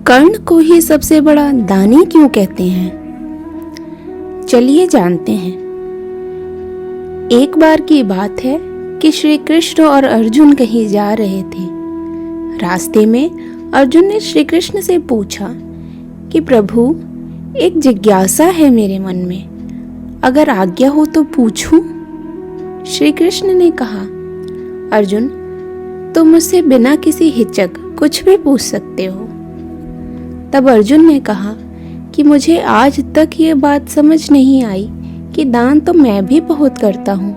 कर्ण को ही सबसे बड़ा दानी क्यों कहते हैं? चलिए जानते हैं। एक बार की बात है कि श्री कृष्ण और अर्जुन कहीं जा रहे थे। रास्ते में अर्जुन ने श्री कृष्ण से पूछा कि प्रभु, एक जिज्ञासा है मेरे मन में, अगर आज्ञा हो तो पूछूं? श्री कृष्ण ने कहा, अर्जुन, तुम मुझसे बिना किसी हिचक कुछ भी पूछ सकते हो। तब अर्जुन ने कहा कि मुझे आज तक ये बात समझ नहीं आई कि दान तो मैं भी बहुत करता हूँ,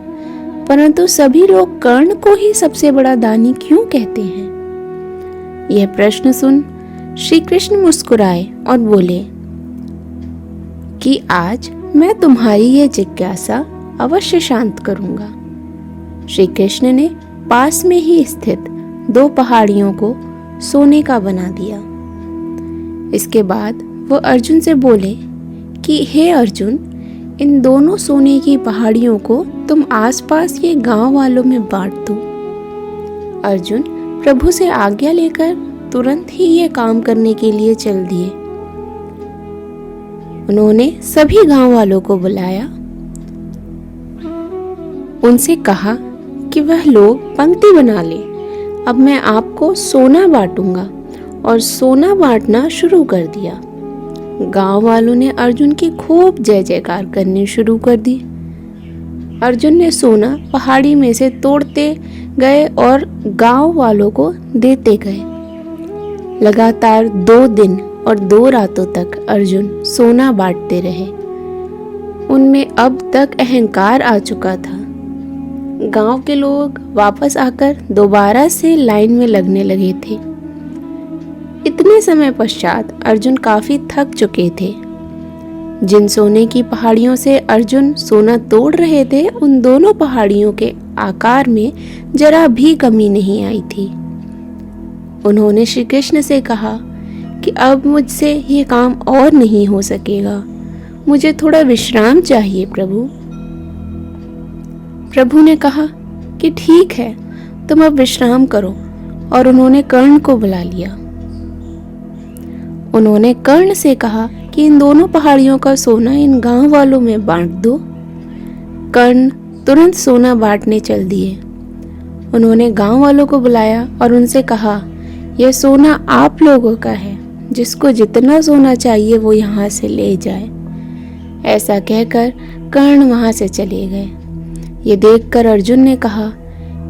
परंतु सभी लोग कर्ण को ही सबसे बड़ा दानी क्यों कहते हैं? यह प्रश्न सुन श्री कृष्ण मुस्कुराए और बोले कि आज मैं तुम्हारी यह जिज्ञासा अवश्य शांत करूंगा। श्री कृष्ण ने पास में ही स्थित 2 पहाड़ियों को सोने का बना दिया। इसके बाद वो अर्जुन से बोले कि हे अर्जुन, इन दोनों सोने की पहाड़ियों को तुम आसपास के गांव वालों में बांट दो। अर्जुन प्रभु से आज्ञा लेकर तुरंत ही ये काम करने के लिए चल दिए। उन्होंने सभी गांव वालों को बुलाया, उनसे कहा कि वह लोग पंक्ति बना ले, अब मैं आपको सोना बांटूंगा, और सोना बांटना शुरू कर दिया। गांव वालों ने अर्जुन की खूब जय जयकार करनी शुरू कर दी। अर्जुन ने सोना पहाड़ी में से तोड़ते गए और गांव वालों को देते गए। लगातार 2 दिन और 2 रातों तक अर्जुन सोना बांटते रहे। उनमें अब तक अहंकार आ चुका था। गांव के लोग वापस आकर दोबारा से लाइन में लगने लगे थे। इतने समय पश्चात अर्जुन काफी थक चुके थे। जिन सोने की पहाड़ियों से अर्जुन सोना तोड़ रहे थे, उन दोनों पहाड़ियों के आकार में जरा भी कमी नहीं आई थी। उन्होंने श्री कृष्ण से कहा कि अब मुझसे ये काम और नहीं हो सकेगा, मुझे थोड़ा विश्राम चाहिए प्रभु। प्रभु ने कहा कि ठीक है, तुम अब विश्राम करो, और उन्होंने कर्ण को बुला लिया। उन्होंने कर्ण से कहा कि इन दोनों पहाड़ियों का सोना इन गांव वालों में बांट दो। कर्ण तुरंत सोना बांटने चल दिए। उन्होंने गांव वालों को बुलाया और उनसे कहा, यह सोना आप लोगों का है, जिसको जितना सोना चाहिए वो यहाँ से ले जाए। ऐसा कहकर कर्ण वहां से चले गए। ये देखकर अर्जुन ने कहा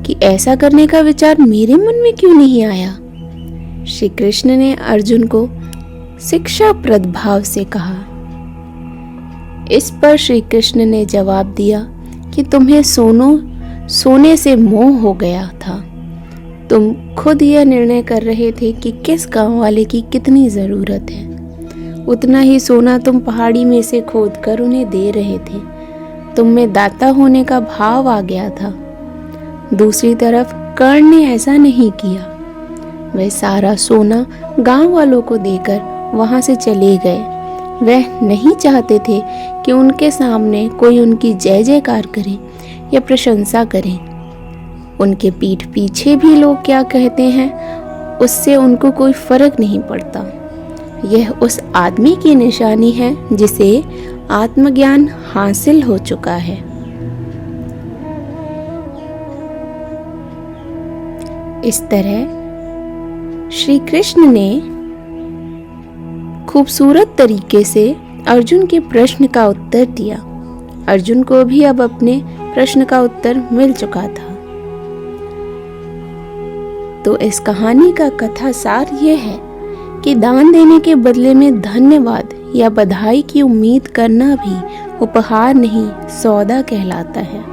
कि ऐसा करने का विचार मेरे मन में क्यों नहीं आया? श्री कृष्ण ने अर्जुन को शिक्षाप्रद भाव से कहा। इस पर श्री कृष्ण ने जवाब दिया कि तुम्हें सोने से मोह हो गया था। तुम खुद यह निर्णय कर रहे थे कि किस गांव वाले की कितनी जरूरत है। उतना ही सोना तुम पहाड़ी में से खोद कर उन्हें दे रहे थे। तुम में दाता होने का भाव आ गया था। दूसरी तरफ कर्ण ने ऐसा नहीं किया। वह सारा सोना गांव वालों को देकर वहां से चले गए। वह नहीं चाहते थे कि उनके सामने कोई उनकी जय जयकार करे या प्रशंसा करे। उनके पीठ पीछे भी लोग क्या कहते हैं, उससे उनको कोई फर्क नहीं पड़ता। यह उस आदमी की निशानी है जिसे आत्मज्ञान हासिल हो चुका है। इस तरह श्री कृष्ण ने खूबसूरत तरीके से अर्जुन के प्रश्न का उत्तर दिया। अर्जुन को भी अब अपने प्रश्न का उत्तर मिल चुका था। तो इस कहानी का कथा सार यह है कि दान देने के बदले में धन्यवाद या बधाई की उम्मीद करना भी उपहार नहीं, सौदा कहलाता है।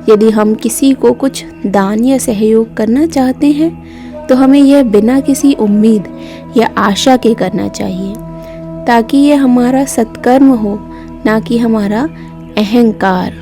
यदि हम किसी को कुछ दान या सहयोग करना चाहते हैं तो हमें यह बिना किसी उम्मीद या आशा के करना चाहिए, ताकि यह हमारा सत्कर्म हो, ना कि हमारा अहंकार।